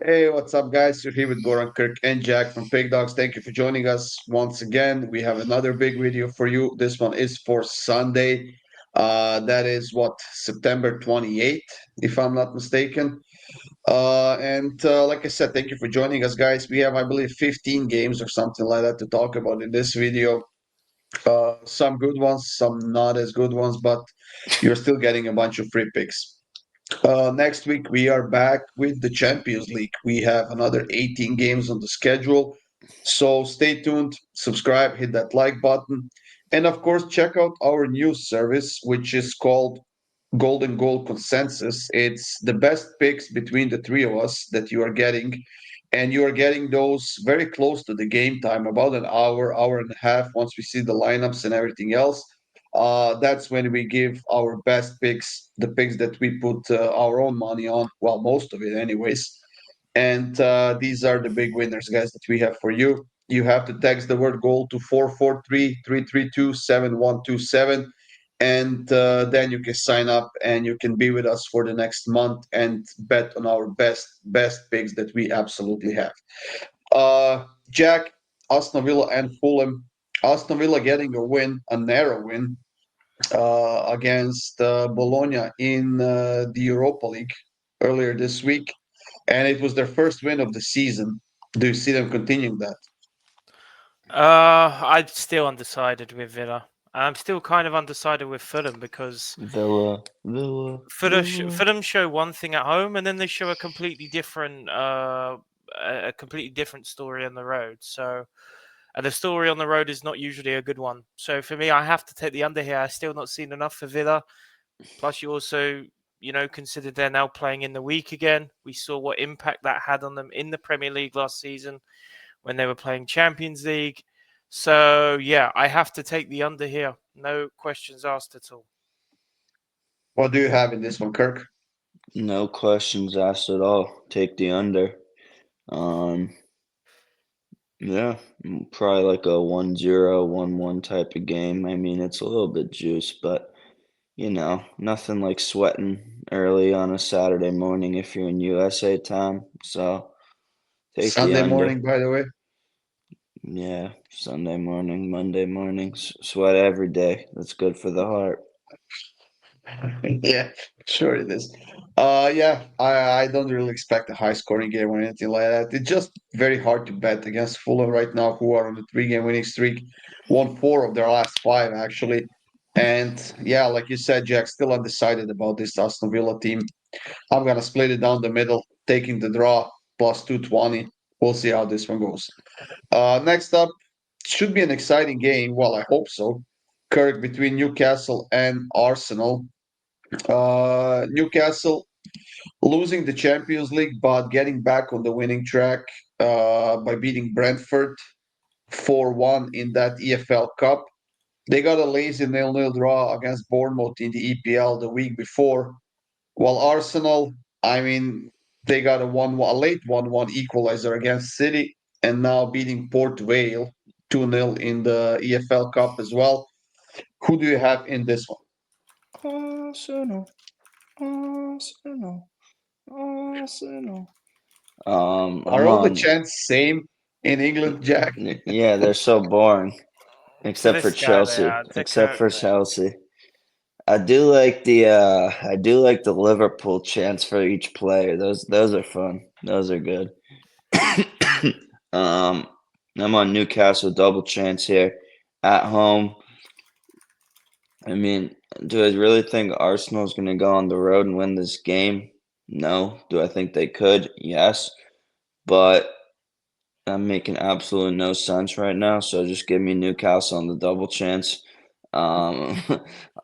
Hey, what's up, guys? You're here with Goran, Kirk, and Jack from PickDawgz. Thank you for joining us once again. We have another big video for you. This one is for Sunday. That is what, September 28th, if I'm not mistaken. And like I said, thank you for joining us, guys. We have, I believe, 15 games or something like that to talk about in this video. Some good ones, some not as good ones, but you're still getting a bunch of free picks. Next week, we are back with the Champions League. We have another 18 games on the schedule. So stay tuned, subscribe, hit that like button. And of course, check out our news service, which is called Golden Goal Consensus. It's the best picks between the three of us that you are getting. And you are getting those very close to the game time, about an hour, hour and a half, once we see the lineups and everything else. That's when we give our best picks, the picks that we put our own money on. Well, most of it, anyways. And these are the big winners, guys, that we have for you. You have to text the word goal to 443-332-7127. And then you can sign up and you can be with us for the next month and bet on our best picks that we absolutely have. Jack, Aston Villa and Fulham. Aston Villa getting a win, a narrow win against Bologna in the Europa League earlier this week, and it was their first win of the season. Do you see them continuing that? I'm still undecided with Villa. I'm still kind of undecided with Fulham because Villa, Villa, Villa. Fulham show one thing at home and then they show a completely different story on the road. So, and the story on the road is not usually a good one. So for me, I have to take the under here. I've still not seen enough for Villa. Plus, you also, consider they're now playing in the week again. We saw what impact that had on them in the Premier League last season when they were playing Champions League. So yeah, I have to take the under here. No questions asked at all. What do you have in this one, Kirk? No questions asked at all. Take the under. Um, yeah, probably like a 1-0, 1-1 type of game. I mean, it's a little bit juice, but nothing like sweating early on a Saturday morning if you're in USA time. So take the Sunday under. morning, by the way. Yeah, Sunday morning, Monday morning, sweat every day. That's good for the heart. Yeah, sure it is. Yeah, I don't really expect a high scoring game or anything like that. It's just very hard to bet against Fulham right now, who are on a 3 game winning streak, won four of their last five actually. And yeah, like you said, Jack, still undecided about this Aston Villa team. I'm gonna split it down the middle, taking the draw plus 220. We'll see how this one goes. Next up, should be an exciting game. Well, I hope so. Kirk, between Newcastle and Arsenal. Newcastle losing the Champions League, but getting back on the winning track by beating Brentford 4-1 in that EFL Cup. They got a lazy nil-nil draw against Bournemouth in the EPL the week before. While Arsenal, I mean, they got a late 1-1 equalizer against City and now beating Port Vale 2-0 in the EFL Cup as well. Who do you have in this one? Arsenal, Arsenal, Arsenal. Are I'm all the on. chants same in England, Jack? Yeah, they're so boring, For except for this guy, they Chelsea. are to Except Kirk. for They are. Chelsea. I do like the Liverpool chants for each player. Those are fun. Those are good. um, I'm on Newcastle double chance here at home. I mean, do I really think Arsenal's going to go on the road and win this game? No. Do I think they could? Yes. But I'm making absolutely no sense right now, so just give me Newcastle on the double chance. Um,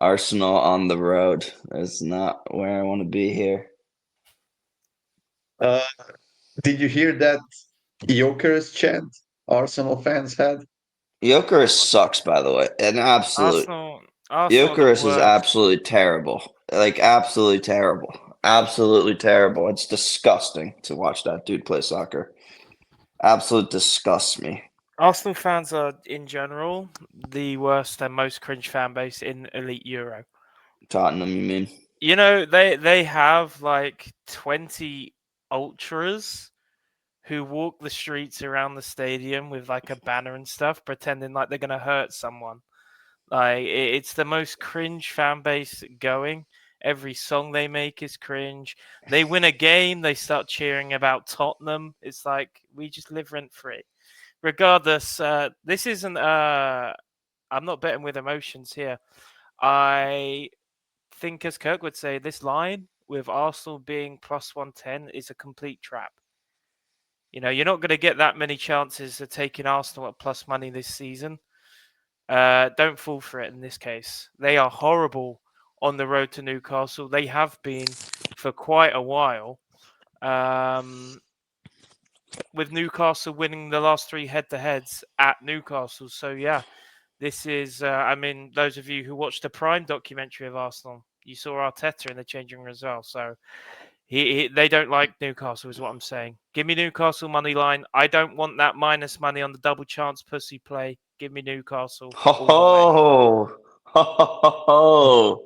Arsenal on the road. That's not where I want to be here. Uh, did you hear that Joker's chant Arsenal fans had? Gyökeres sucks, by the way. An absolute. Arsenal, Arsenal are the Gyökeres is worst. absolutely terrible. Like, absolutely terrible. Absolutely terrible. It's disgusting to watch that dude play soccer. Absolute disgusts me. Arsenal fans are, in general, the worst and most cringe fan base in Elite Euro. Tottenham, you mean? They have like 20 ultras who walk the streets around the stadium with like a banner and stuff, pretending like they're gonna hurt someone. Like it's the most cringe fan base going. Every song they make is cringe. They win a game, they start cheering about Tottenham. It's like we just live rent free. Regardless, this isn't. I'm not betting with emotions here. I think, as Kirk would say, this line with Arsenal being plus 110 is a complete trap. You're not going to get that many chances of taking Arsenal at plus money this season. Don't fall for it in this case. They are horrible on the road to Newcastle. They have been for quite a while. With Newcastle winning the last 3 head-to-heads at Newcastle. So, yeah, this is, those of you who watched the Prime documentary of Arsenal, you saw Arteta in the changing room as well. So, they don't like Newcastle, is what I'm saying. Give me Newcastle money line. I don't want that minus money on the double chance pussy play. Give me Newcastle Ho all the way. ho! Ho ho ho ho!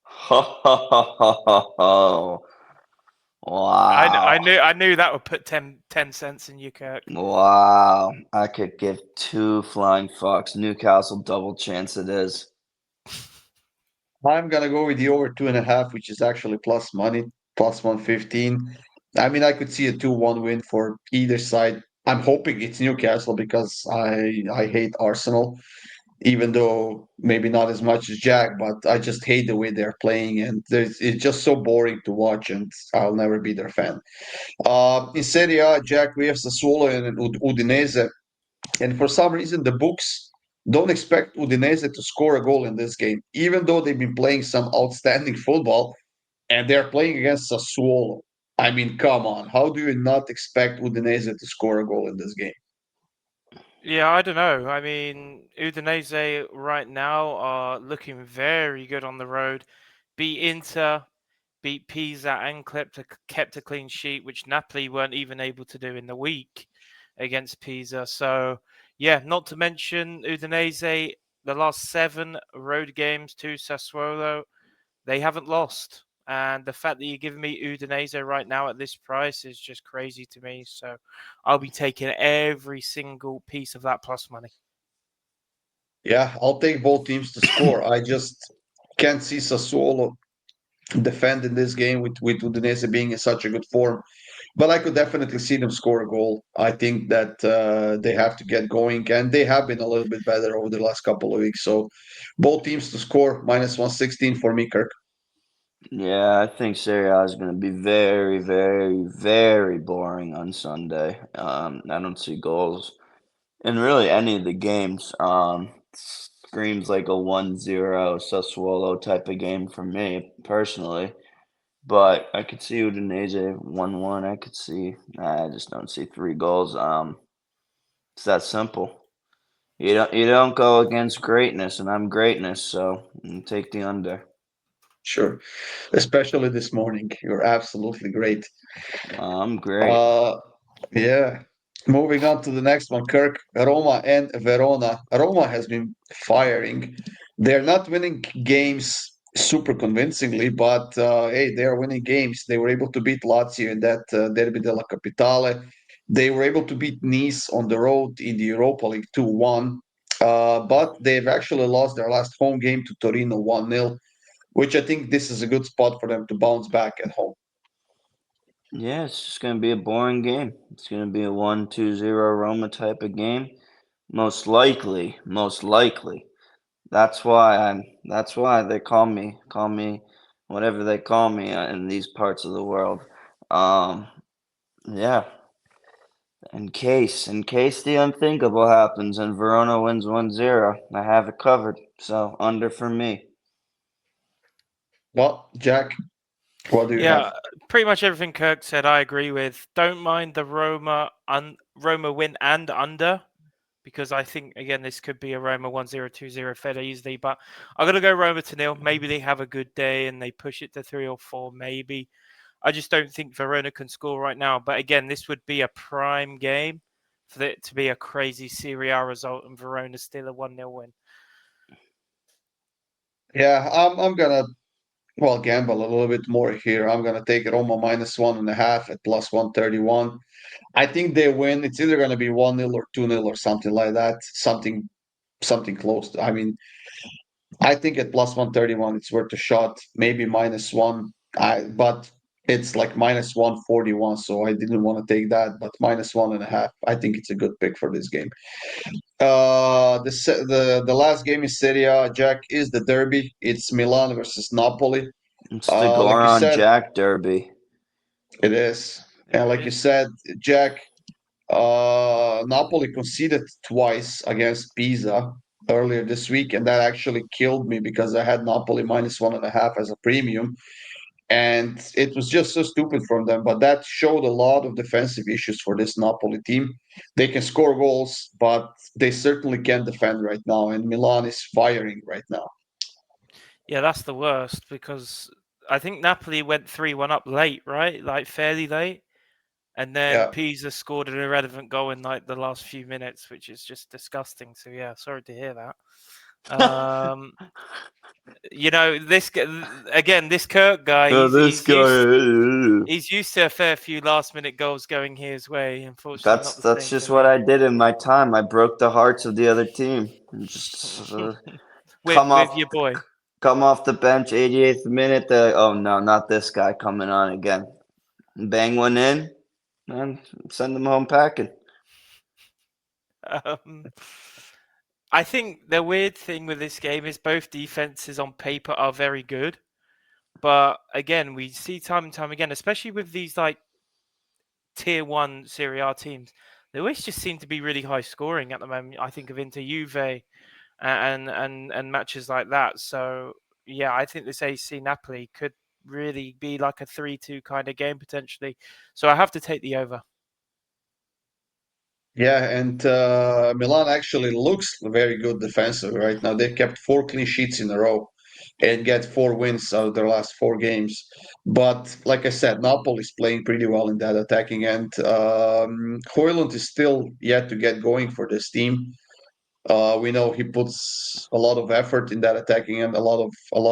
Ho ho ho ho ho! Wow. I knew that would put 10 cents in you, Kirk. Wow. I could give 2 flying fucks. Newcastle double chance it is. I'm gonna go with the over 2.5, which is actually plus money, plus 115. I mean, I could see a 2-1 win for either side. I'm hoping it's Newcastle because I hate Arsenal, even though maybe not as much as Jack, but I just hate the way they're playing, and it's just so boring to watch, and I'll never be their fan. In Serie A, Jack, we have Sassuolo and Udinese, and for some reason, the books don't expect Udinese to score a goal in this game, even though they've been playing some outstanding football and they're playing against Sassuolo. I mean, come on. How do you not expect Udinese to score a goal in this game? Yeah, I don't know. I mean, Udinese right now are looking very good on the road. Beat Inter, beat Pisa, and kept a clean sheet, which Napoli weren't even able to do in the week against Pisa. So, yeah, not to mention Udinese, the last 7 road games to Sassuolo, they haven't lost. And the fact that you're giving me Udinese right now at this price is just crazy to me. So I'll be taking every single piece of that plus money. Yeah, I'll take both teams to score. I just can't see Sassuolo defend in this game with Udinese being in such a good form. But I could definitely see them score a goal. I think that they have to get going, and they have been a little bit better over the last couple of weeks. So both teams to score minus 116 for me, Kirk. Yeah, I think Serie A is going to be very, very, very boring on Sunday. I don't see goals in really any of the games. Screams like a 1-0 Sassuolo type of game for me personally. But I could see Udinese 1-1. I just don't see 3 goals. It's that simple. You don't go against greatness, and I'm greatness, so take the under. Sure. Especially this morning. You're absolutely great. I'm great. Uh, yeah. Moving on to the next one, Kirk. Roma and Verona. Roma has been firing. They're not winning games super convincingly, but hey, they are winning games. They were able to beat Lazio in that Derby della Capitale. They were able to beat Nice on the road in the Europa League 2-1. But they've actually lost their last home game to Torino 1-0, which I think this is a good spot for them to bounce back at home. Yeah, it's just going to be a boring game. It's going to be a 1-2-0 Roma type of game. Most likely, most likely. That's why they call me whatever they call me in these parts of the world. Um, yeah, in case the unthinkable happens and Verona wins 1-0, I have it covered. So under for me. Well, Jack, what do you Yeah, have? pretty much everything Kirk said, I agree with. Don't mind the Roma win and under, because I think again this could be a Roma 1-0, 2-0 fairly easily. But I'm gonna go Roma to nil. Maybe they have a good day and they push it to 3 or 4. Maybe. I just don't think Verona can score right now. But again, this would be a prime game for it to be a crazy Serie A result and Verona still a 1-0 win. Yeah, I'm gonna well, gamble a little bit more here. I'm gonna take Roma -1.5 at +131. I think they win. It's either gonna be 1-0 or 2-0 or something like that. Something close. I mean, I think at +131 it's worth a shot. Maybe -1. But it's like -141, so I didn't want to take that. But -1.5. I think it's a good pick for this game. The last game in Serie, Jack, is the derby. It's Milan versus Napoli. It's the Like you Goron said, Jack Derby. it is. And like you is. said, Jack, Napoli conceded twice against Pisa earlier this week, and that actually killed me because I had Napoli -1.5 as a premium. And it was just so stupid from them. But that showed a lot of defensive issues for this Napoli team. They can score goals, but they certainly can't defend right now. And Milan is firing right now. Yeah, that's the worst because I think Napoli went 3-1 up late, right? Like fairly late. And then Yeah. Pisa scored an irrelevant goal in like the last few minutes, which is just disgusting. So yeah, sorry to hear that. This again, this Kirk guy, he's used to a fair few last-minute goals going his way. Unfortunately, not the That's same just for what me. I did in my time. I broke the hearts of the other team. Just with your boy. come off the bench, 88th minute. Oh no, not this guy coming on again. Bang one in, and send them home packing. I think the weird thing with this game is both defenses on paper are very good, but again, we see time and time again, especially with these like tier one Serie A teams, they always just seem to be really high scoring at the moment. I think of Inter Juve and matches like that. So yeah, I think this AC Napoli could really be like a 3-2 kind of game potentially. So I have to take the over. Yeah, and Milan actually looks very good defensively right now. They kept 4 clean sheets in a row and get 4 wins out of their last 4 games. But like I said, Napoli's playing pretty well in that attacking end. Højlund is still yet to get going for this team. We know he puts a lot of effort in that attacking end, a lot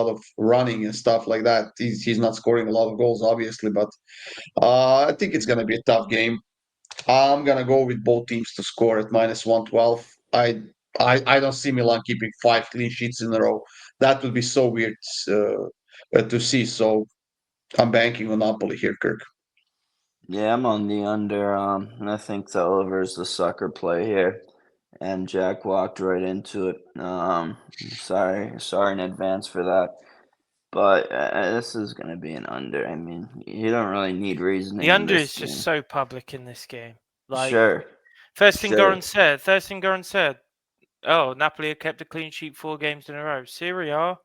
of running and stuff like that. He's not scoring a lot of goals, obviously, but I think it's going to be a tough game. I'm gonna go with both teams to score at -112. I don't see Milan keeping 5 clean sheets in a row. That would be so weird to see. So I'm banking on Napoli here, Kirk. Yeah, I'm on the under. I think the over is the sucker play here, and Jack walked right into it. Sorry in advance for that. But this is going to be an under. I mean, you don't really need reasoning The in under this is game. just so public in this game. Like Sure. first thing Sure. Goran said, oh, Napoli have kept a clean sheet 4 games in a row. Serie A.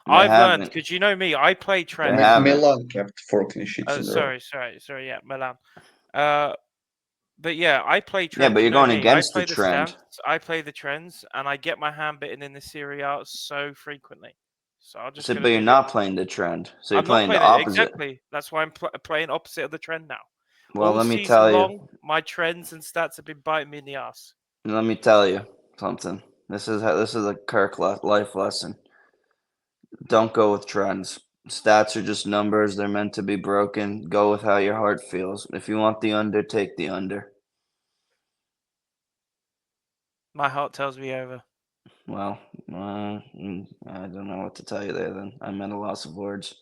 They I've learned haven't. because you know me, I play They trends. haven't. Milan kept 4 clean sheets Oh, in a row. sorry, yeah, Milan. But yeah, I play Yeah, trends. but You you're know going me. I against the play the trend. stats. I play the trends, and I get my hand bitten in the Serie A so frequently. So I'm just So, gonna but you're do it. not playing the trend. So you're I'm not playing the playing it opposite. exactly. That's why I'm playing opposite of the trend now. Well, All let me season tell you. long, my trends and stats have been biting me in the ass. Let me tell you something. This is a Kirk life lesson. Don't go with trends. Stats are just numbers. They're meant to be broken. Go with how your heart feels. If you want the under, take the under. My heart tells me over. Well, I don't know what to tell you there then. I'm at a loss of words.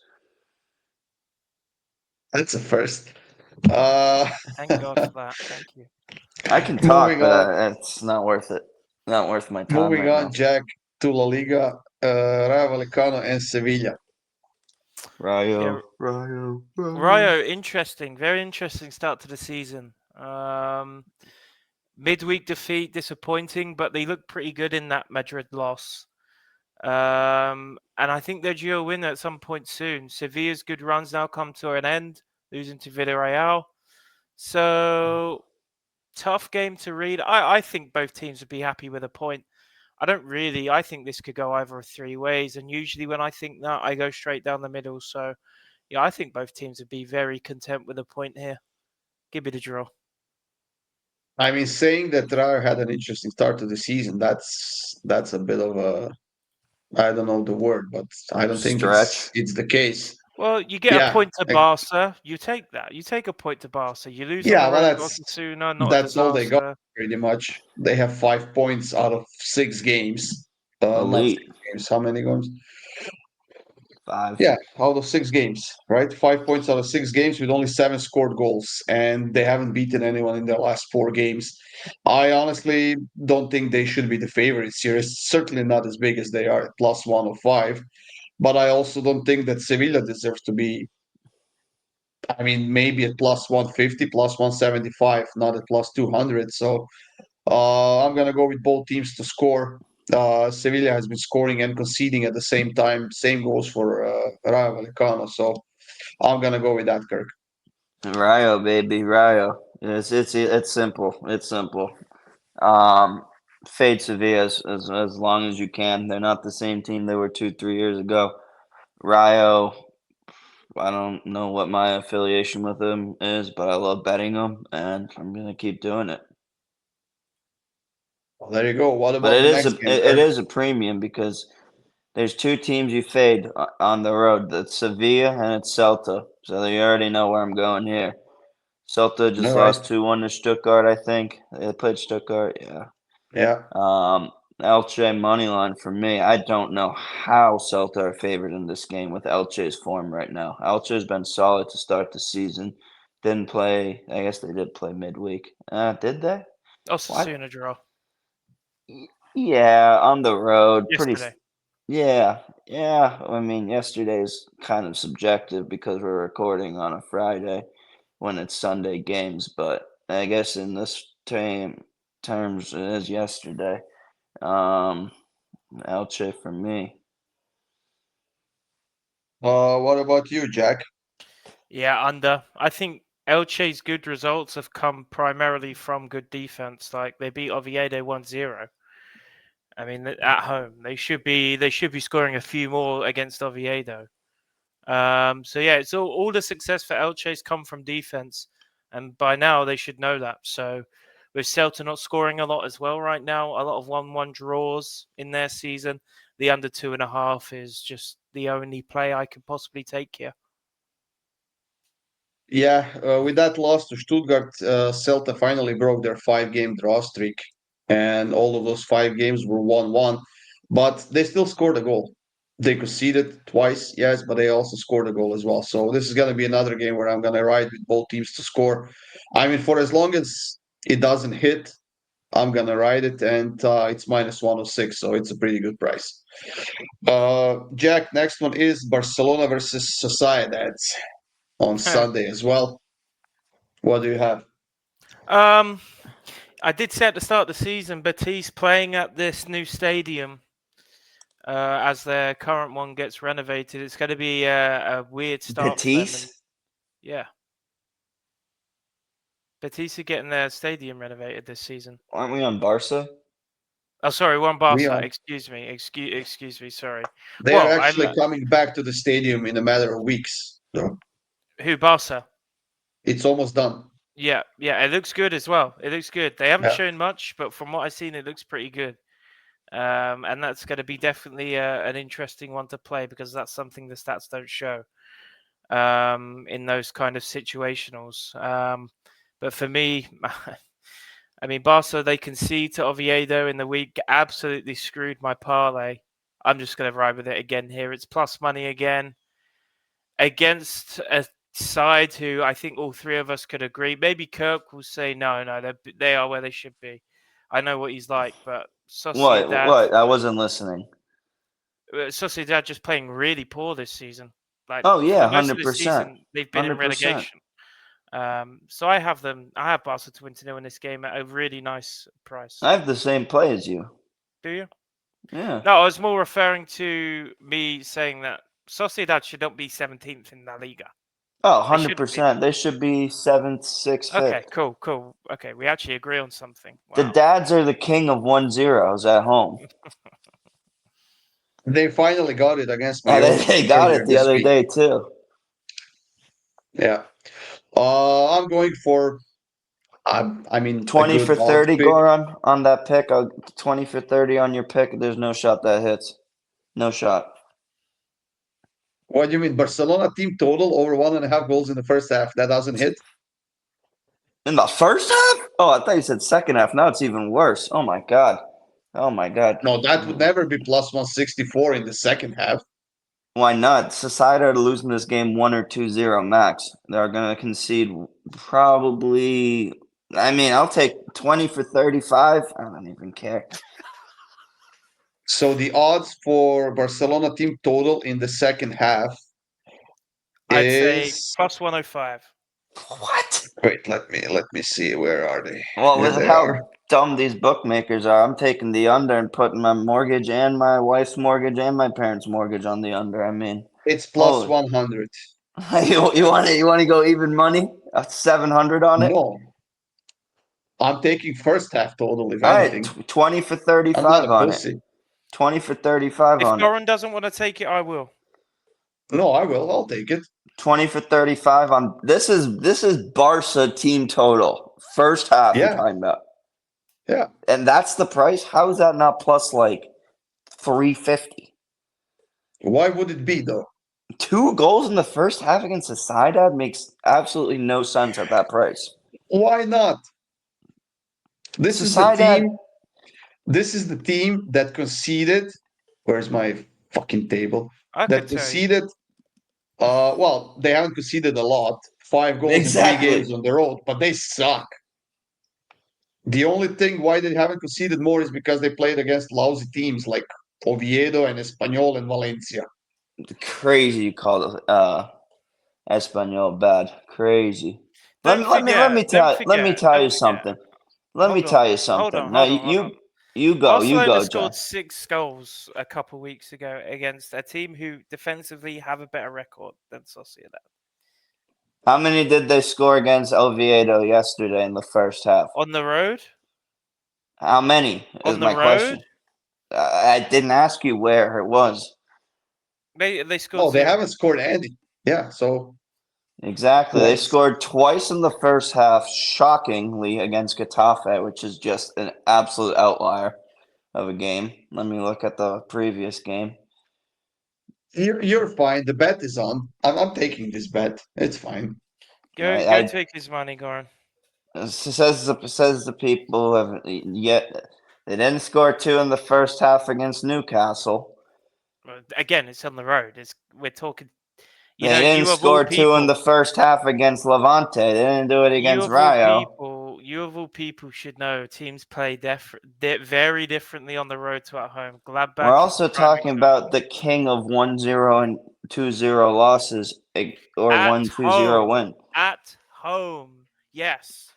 That's a first. Uh, Thank God for that. Thank you. I can talk, moving but on. it's not worth it. Not worth my time Moving right on, now. Jack, to La Liga, Rayo Vallecano and Sevilla. Rayo. Rayo, interesting. Very interesting start to the season. Midweek defeat, disappointing, but they look pretty good in that Madrid loss. And I think they're due a win at some point soon. Sevilla's good runs now come to an end, losing to Villarreal. So tough game to read. I think both teams would be happy with a point. I think this could go either of 3 ways. And usually when I think that, I go straight down the middle. So yeah, I think both teams would be very content with a point here. Give me the draw. I mean, saying that Rayo had an interesting start to the season, that's a bit of a I don't know the word, but I don't think Stretch. it's the case. Well, you get a Yeah, point to Barca. You take that. You take a point to Barca. You lose on yeah. the Well, road to Osasuna. Not a that's all they got disaster. pretty much. They have 5 points out of 6 games. Not Elite 6 games. How many games? 5. Yeah, out of 6 games, right? 5 points out of 6 games with only 7 scored goals, and they haven't beaten anyone in their last 4 games. I honestly don't think they should be the favorites here. It's certainly not as big as they are at plus 105, but I also don't think that Sevilla deserves to be. I mean, maybe at plus 150, plus 175, not at plus 200. So I'm gonna go with both teams to score. Sevilla has been scoring and conceding at the same time. Same goes for Rayo Vallecano. So I'm gonna go with that, Kirk. Rayo, baby, Rayo. It's simple. It's simple. Um, Fade Sevilla as long as you can. They're not the same team they were 2-3 years ago. Rayo, I don't know what my affiliation with them is, but I love betting them, and I'm gonna keep doing it. Well, there you go. What But about the next game, it Kirk? is a premium because there's 2 teams you fade on the road. That's Sevilla and it's Celta. So you already know where I'm going here. Celta just All lost right. 2-1 to Stuttgart, I think. They played Stuttgart, yeah. Yeah. Elche money line for me. I don't know how Celta are favored in this game with Elche's form right now. Elche's been solid to start the season. Didn't play. I guess they did play midweek. Did they? Osasuna draw Yeah, on the road. yesterday. Yeah, yeah. I mean, yesterday's kind of subjective because we're recording on a Friday when it's Sunday games, but I guess in this terms, it is yesterday. Elche for me. What about you, Jack? Yeah, under. I think Elche's good results have come primarily from good defense. Like they beat Oviedo 1-0. I mean, at home they should be scoring a few more against Oviedo. So yeah, it's all the success for Elche's come from defense, and by now they should know that. So with Celta not scoring a lot as well right now, a lot of 1-1 draws in their season, the under 2.5 is just the only play I could possibly take here. Yeah, with that loss to Stuttgart, Celta finally broke their 5 game draw streak, and all of those 5 games were 1-1, but they still scored a goal. They conceded twice, yes, but they also scored a goal as well. So this is going to be another game where I'm going to ride with both teams to score. I mean, for as long as it doesn't hit, I'm going to ride it, and it's minus 106, so it's a pretty good price. Jack, next one is Barcelona versus Sociedad on Sunday as well. What do you have? I did say at the start of the season, Betis playing at this new stadium as their current one gets renovated. It's going to be a weird start for them. And, Betis? yeah. Betis are getting their stadium renovated this season. Aren't we on Barca? Oh, sorry, we're on We Barca. are. Excuse me. Sorry. They are Well, actually coming back to the stadium in a matter of weeks. So who Barca? it's almost done. Yeah, it looks good as well. It looks good. They haven't Yeah. shown much, but from what I've seen, it looks pretty good. And that's going to be definitely an interesting one to play because that's something the stats don't show in those kind of situationals. But for me, I mean, Barca, they concede to Oviedo in the week, absolutely screwed my parlay. I'm just going to ride with it again here. It's plus money again against a side who I think all three of us could agree. Maybe Kirk will say, no, they are where they should be. I know what he's like, but Sociedad... What? I wasn't listening. Sociedad just playing really poor this season. Like Oh, yeah, for most of the 100%. season, they've been in 100%. relegation. So I have Barca to win 2-0 in this game at a really nice price. I have the same play as you. Do you? Yeah. No, I was more referring to me saying that Sociedad should not be 17th in La Liga. Oh, 100%. They should be 7th, 6th, 5th. Okay, cool. Okay, we actually agree on something. Wow. The Dads are the king of 1-0s at home. They finally got it against me. They got it the other day, too. Yeah. I'm going for, I mean, 20 for 30, Goran, on that pick. 20 for 30 on your pick. There's no shot that hits. No shot. What do you mean? Barcelona team total over 1.5 goals in the first half. That doesn't hit. In the first half? Oh, I thought you said second half. Now it's even worse. Oh my god. Oh my god. No, that would never be plus 164 in the second half. Why not? Society are losing this game 1 or 2-0 max. They're going to concede probably. I mean, I'll take 20 for 35. I don't even care. So the odds for Barcelona team total in the second half I'd say is plus 105. What? wait, let me see. Where are they? Well, Here with they how are. dumb these bookmakers are, I'm taking the under and putting my mortgage and my wife's mortgage and my parents' mortgage on the under. I mean, It's plus holy. 100. You want to go even money? 700 on it? No, I'm taking first half total, if All right, anything. 20 for I'm not 35 a on it. pussy. 20 for 35 If on it. Goran doesn't want to take it, I will. No, I will. I'll take it. 20 for 35 on this is Barca team total. First half you're Yeah. talking about. Yeah. And that's the price? How is that not plus like 350? Why would it be though? 2 goals in the first half against Sociedad makes absolutely no sense at that price. Why not? This is the Sociedad, team. This is the team that conceded. Where's my fucking table? I That could tell you. conceded. Well, they haven't conceded a lot. 5 goals in 3 Exactly. games on the road, but they suck. The only thing why they haven't conceded more is because they played against lousy teams like Oviedo and Espanyol and Valencia. crazy you call it Espanol bad. Crazy. Let me tell you something. Let me tell you something. Now Hold on. you Barcelona go, scored Jack. 6 goals a couple weeks ago against a team who defensively have a better record than Sociedad. How many did they score against Oviedo yesterday in the first half? On the road? How many is On the my question. road? I didn't ask you where it was. They scored Oh, they 0. haven't scored any. Yeah, so Exactly. They twice. scored twice in the first half, shockingly, against Getafe, which is just an absolute outlier of a game. Let me look at the previous game. You're fine. The bet is on. I'm taking this bet. It's fine. Go take his money, Goran. Says the people who haven't yet. They didn't score 2 in the first half against Newcastle. Again, it's on the road. We're talking. They didn't score 2 in the first half against Levante. They didn't do it against Rayo. You of all people should know teams play very differently on the road to at home. Gladbach. We're also talking about the king of 1-0 and 2-0 losses or 1-2-0 win. At home, yes.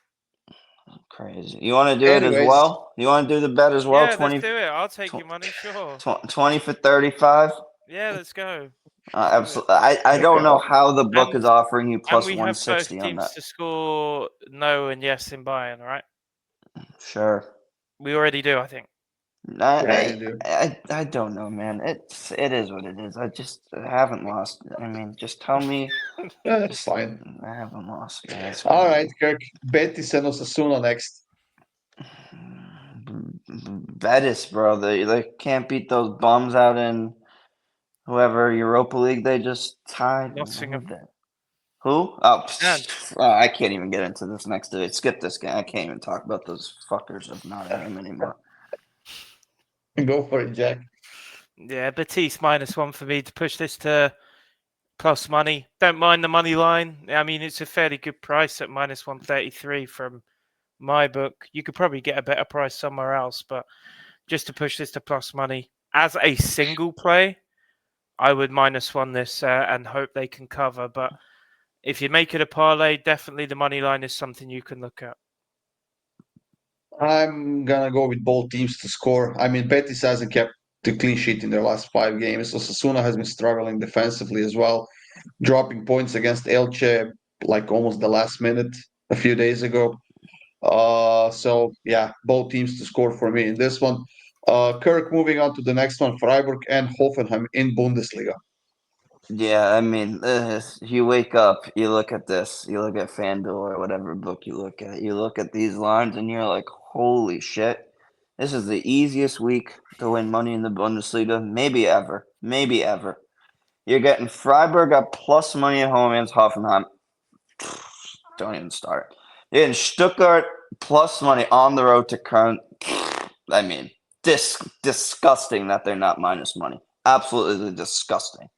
Crazy. You want to do it as Anyways. well? You want to do the bet as well? Yeah, let's do it. I'll take your money, sure. 20 for 35? Yeah, let's go. Absolutely. I don't know how the book is offering you plus and we 160 have both on teams that. to score no and yes in Bayern, right? Sure. We already do, I think. I don't know, man. It is what it is. I haven't lost. I mean, just tell me. It's fine. I haven't lost, guys. All right, Kirk. Betis and Osasuna next. Betis, bro. They can't beat those bums out in whoever Europa League they just tied. Nottingham. Who? Oh, I can't even get into this next day. Skip this game. I can't even talk about those fuckers of Nottingham anymore. Go for it, Jack. Yeah, Betis -1 for me to push this to plus money. Don't mind the money line. I mean, it's a fairly good price at -133 from my book. You could probably get a better price somewhere else, but just to push this to plus money as a single play, I would -1 this and hope they can cover. But if you make it a parlay, definitely the money line is something you can look at. I'm gonna go with both teams to score. I mean, Betis hasn't kept the clean sheet in their last 5 games. Osasuna has been struggling defensively as well, dropping points against Elche like almost the last minute a few days ago. So yeah, both teams to score for me in this one. Kirk, moving on to the next one, Freiburg and Hoffenheim in Bundesliga. Yeah, I mean, you wake up, you look at this, you look at FanDuel or whatever book you look at these lines, and you're like, holy shit. This is the easiest week to win money in the Bundesliga, maybe ever. Maybe ever. You're getting Freiburg at plus money at home against Hoffenheim. Don't even start. You're getting Stuttgart plus money on the road to Köln. I mean, disgusting that they're not minus money. Absolutely disgusting.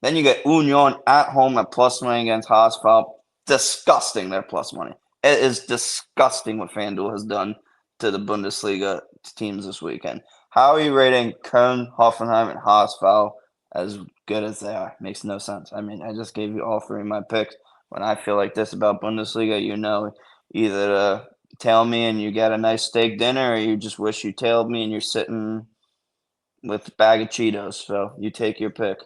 Then you get Union at home at plus money against Haasfeld. Disgusting, they're plus money. It is disgusting what FanDuel has done to the Bundesliga teams this weekend. How are you rating Köln, Hoffenheim, and Haasfeld as good as they are? Makes no sense. I mean, I just gave you all three of my picks. When I feel like this about Bundesliga, you know, either tail me and you get a nice steak dinner, or you just wish you tailed me and you're sitting with a bag of Cheetos. So you take your pick.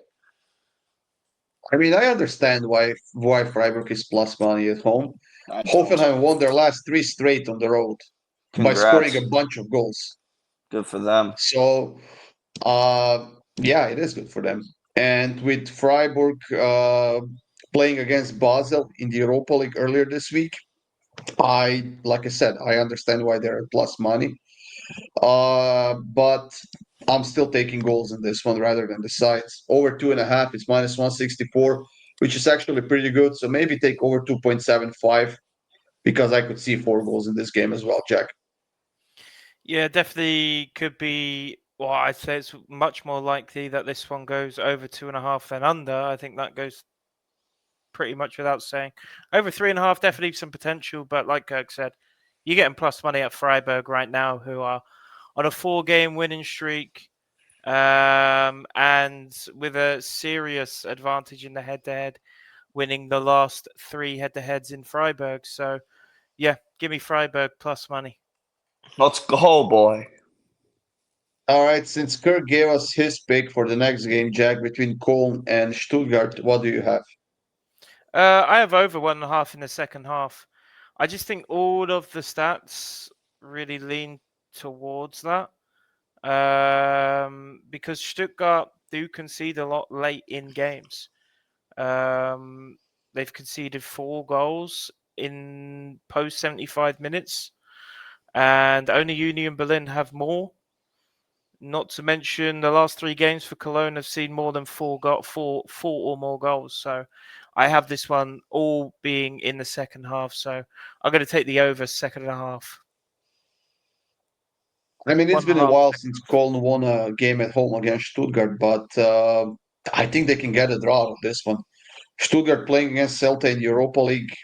I mean, I understand why Freiburg is plus money at home. I don't. Hoffenheim won their last 3 straight on the road by scoring Congrats. a bunch of goals. Good for them. So, yeah, it is good for them. And with Freiburg playing against Basel in the Europa League earlier this week, like I said, I understand why they're at plus money. But I'm still taking goals in this one rather than the sides. Over 2.5 is minus 164, which is actually pretty good. So maybe take over 2.75 because I could see 4 goals in this game as well, Jack. Yeah, definitely could be. Well, I'd say it's much more likely that this one goes over 2.5 than under. I think that goes pretty much without saying. Over 3.5, definitely some potential. But like Kirk said, you're getting plus money at Freiburg right now, who are on a 4-game winning streak, and with a serious advantage in the head-to-head, winning the last 3 head-to-heads in Freiburg. So, yeah, give me Freiburg plus money. Let's go, boy. All right, since Kirk gave us his pick for the next game, Jack, between Köln and Stuttgart, what do you have? I have over 1.5 in the second half. I just think all of the stats really lean towards that. Because Stuttgart do concede a lot late in games. They've conceded 4 goals in post 75 minutes, and only Union Berlin have more. Not to mention the last 3 games for Cologne have seen more than 4 or more goals. So I have this one all being in the second half. So I'm going to take the over 2.5. I mean, it's been a 1.5. while since Köln won a game at home against Stuttgart, but I think they can get a draw on this one. Stuttgart playing against Celta in the Europa League,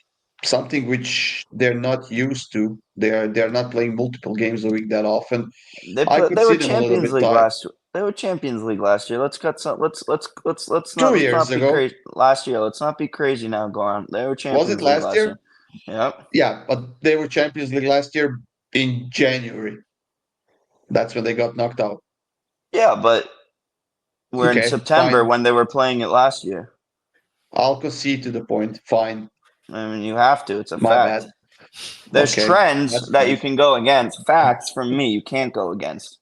something which they're not used to. They're not playing multiple games a week that often. They I could were see them a little Champions bit League tired. last. They were Champions League last year. Let's cut some. Let's 2 years not be ago. crazy. Last year, let's not be crazy now, Goran. They were Was Champions it League last last year? year. Yep. Yeah, but they were Champions League last year in January. That's when they got knocked out. Yeah, but we're in Okay, September fine. when they were playing it last year. I'll concede to the point. Fine. I mean, you have to. It's a My fact. bad. There's Okay, trends that's that fine. you can go against. Facts from me, you can't go against.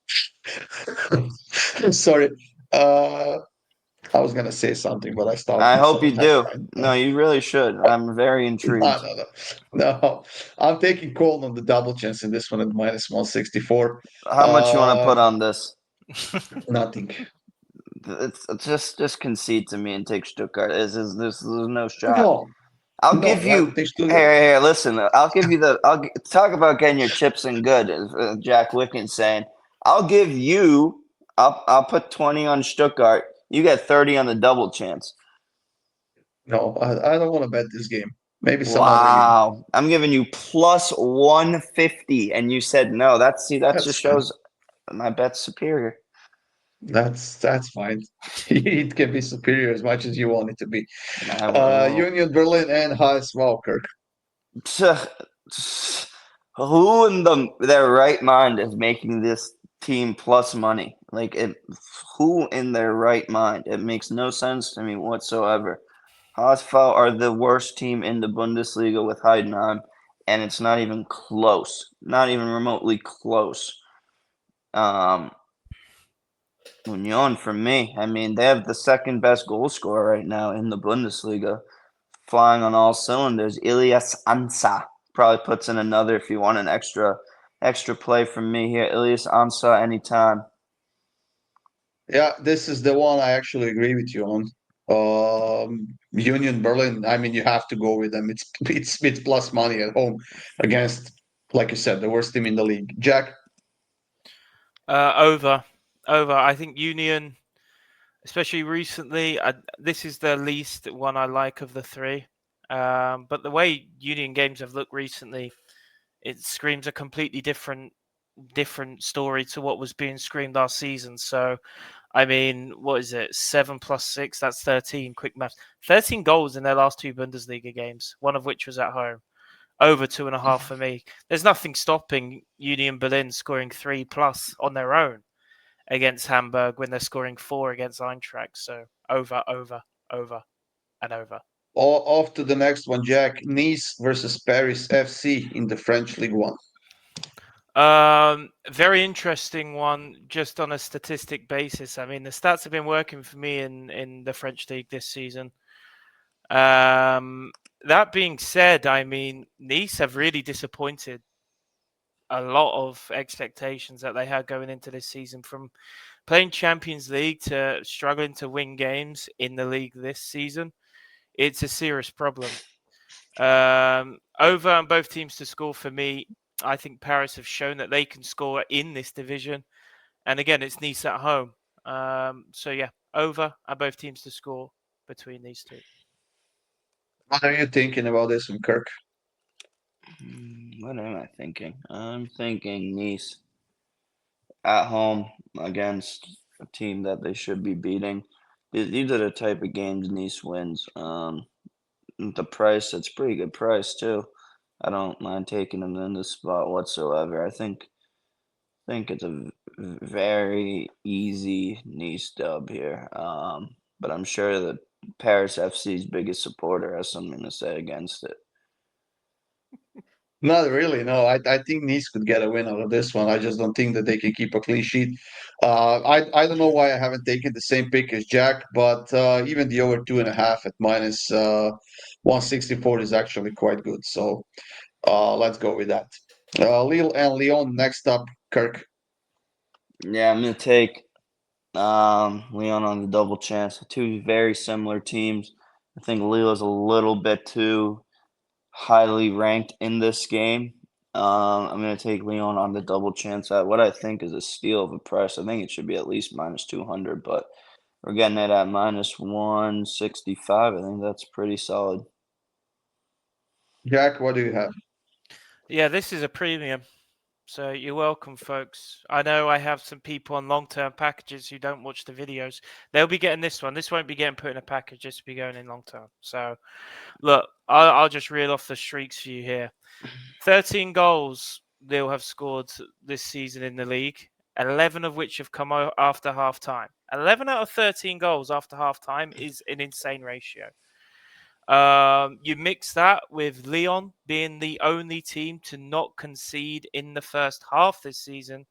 Sorry. I was gonna say something, but I stopped I hope myself. you That's do. fine. No, you really should. I'm very intrigued. No. I'm taking Cole on the double chance in this one at minus 164. How much you want to put on this? Nothing. It's just concede to me and take Stuttgart. There's no shot. No. I'll No, give I you. think Stuttgart. Here, listen. I'll give you the. Talk about getting your chips in good. As Jack Wickens saying. I'll give you. I'll put 20 on Stuttgart. You get 30 on the double chance. No, I don't want to bet this game. Maybe some other game. Wow, I'm giving you plus 150, and you said no. That That's just fine. shows my bet's superior. That's fine. It can be superior as much as you want it to be. Well, Union Berlin and Haas Walker. who in their right mind is making this team plus money? Like, who in their right mind? It makes no sense to me whatsoever. Haasfeld are the worst team in the Bundesliga with Heidenheim, and it's not even close. Not even remotely close. Union for me. I mean, they have the second best goal scorer right now in the Bundesliga, flying on all cylinders. Ilias Ansa probably puts in another if you want an extra extra play from me here. Elias Ansah anytime. Yeah, this is the one I actually agree with you on. Union Berlin. I mean, you have to go with them. It's plus money at home against, like you said, the worst team in the league. Jack. Over. I think Union, especially recently, this is the least one I like of the three. But the way Union games have looked recently, it screams a completely different story to what was being screamed last season. So, I mean, what is it? 7 plus 6, that's 13. Quick maths. 13 goals in their last two Bundesliga games, one of which was at home. Over 2.5 for me. There's nothing stopping Union Berlin scoring 3 plus on their own against Hamburg when they're scoring 4 against Eintracht. So over, and over. Off to the next one, Jack. Nice versus Paris FC in the French Ligue 1. Very interesting one, just on a statistic basis. I mean, the stats have been working for me in the French league this season. That being said, I mean, Nice have really disappointed a lot of expectations that they had going into this season, from playing Champions League to struggling to win games in the league this season. It's a serious problem. Over on both teams to score for me. I think Paris have shown that they can score in this division. And again, it's Nice at home. So yeah, over and both teams to score between these two. What are you thinking about this one, Kirk? What am I thinking? I'm thinking Nice at home against a team that they should be beating. These are the type of games Nice wins. The price, it's pretty good price too. I don't mind taking them in this spot whatsoever. I think it's a very easy Nice dub here. But I'm sure that Paris FC's biggest supporter has something to say against it. Not really. No, I think Nice could get a win out of this one. I just don't think that they can keep a clean sheet. I don't know why I haven't taken the same pick as Jack, but even the over 2.5 at minus 164 is actually quite good. So let's go with that. Lille and Lyon next up, Kirk. Yeah, I'm gonna take Lyon on the double chance. Two very similar teams. I think Lille is a little bit too highly ranked in this game. I'm going to take Lyon on the double chance at what I think is a steal of a price. I think it should be at least minus 200, but we're getting it at minus 165. I think that's pretty solid. Jack, what do you have? Yeah, this is a premium. So you're welcome, folks. I know I have some people on long-term packages who don't watch the videos. They'll be getting this one. This won't be getting put in a package. This will be going in long-term. So, look, I'll just reel off the streaks for you here. 13 goals they'll have scored this season in the league, 11 of which have come after half-time. 11 out of 13 goals after half-time is an insane ratio. You mix that with Lyon being the only team to not concede in the first half this season.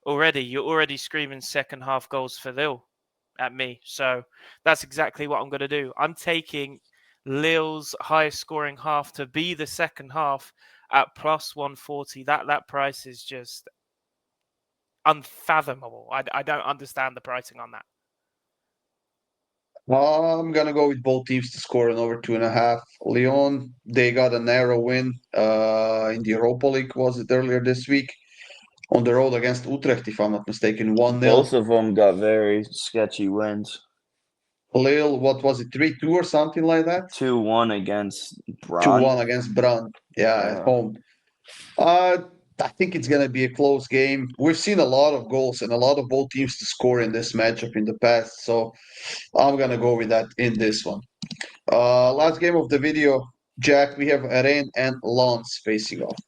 You're already screaming second half goals for Lille at me. So that's exactly what I'm going to do. I'm taking Lille's highest scoring half to be the second half at plus 140. That price is just unfathomable. I don't understand the pricing on that. I'm gonna go with both teams to score an over 2.5. Lyon, they got a narrow win in the Europa League, was it earlier this week? On the road against Utrecht, if I'm not mistaken, 1-0. Both of them got very sketchy wins. Lille, what was it, 3-2 or something like that? 2-1 against Braun. 2-1 against Braun, at home. I think it's gonna be a close game. We've seen a lot of goals and a lot of both teams to score in this matchup in the past, so I'm gonna go with that in this one. Last game of the video, Jack, we have Rennes and Lens facing off.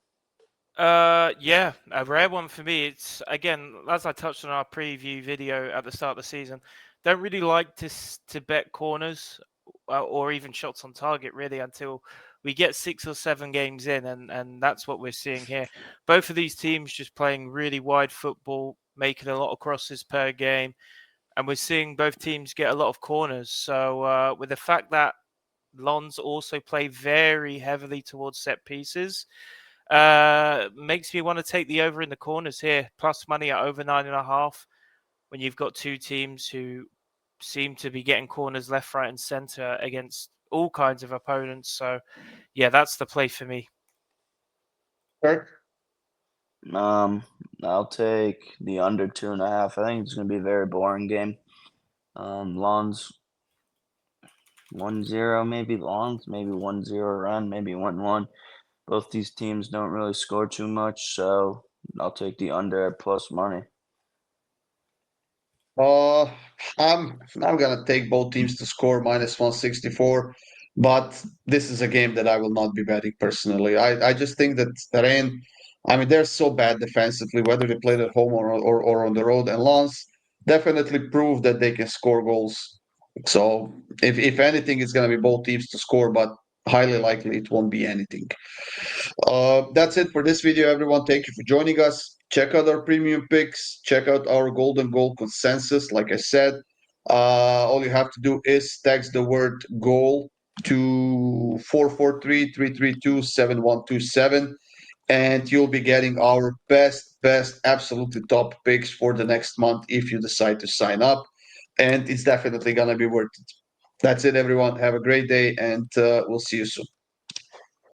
Yeah, a rare one for me. It's, again, as I touched on our preview video at the start of the season, don't really like to bet corners or even shots on target really until we get 6 or 7 games in, and that's what we're seeing here. Both of these teams just playing really wide football, making a lot of crosses per game, and we're seeing both teams get a lot of corners. So with the fact that Lens also play very heavily towards set pieces, Makes me want to take the over in the corners here, plus money at over 9.5. When you've got two teams who seem to be getting corners left, right, and centre against all kinds of opponents. So, yeah, that's the play for me. Kirk? I'll take the under 2.5. I think it's going to be a very boring game. Lons 1-0, maybe Lons, maybe 1-0 run, maybe 1-1. Both these teams don't really score too much, so I'll take the under at plus money. I'm gonna take both teams to score minus 164, but this is a game that I will not be betting personally. I just think that Rennes, I mean, they're so bad defensively, whether they played at home or on the road, and Lens definitely proved that they can score goals. So if anything, it's gonna be both teams to score, but highly likely it won't be anything. That's it for this video, everyone. Thank you for joining us. Check out our premium picks. Check out our golden goal consensus. Like I said, all you have to do is text the word goal to 443-332-7127, and you'll be getting our best, absolutely top picks for the next month if you decide to sign up. And it's definitely going to be worth it. That's it, everyone. Have a great day, and we'll see you soon.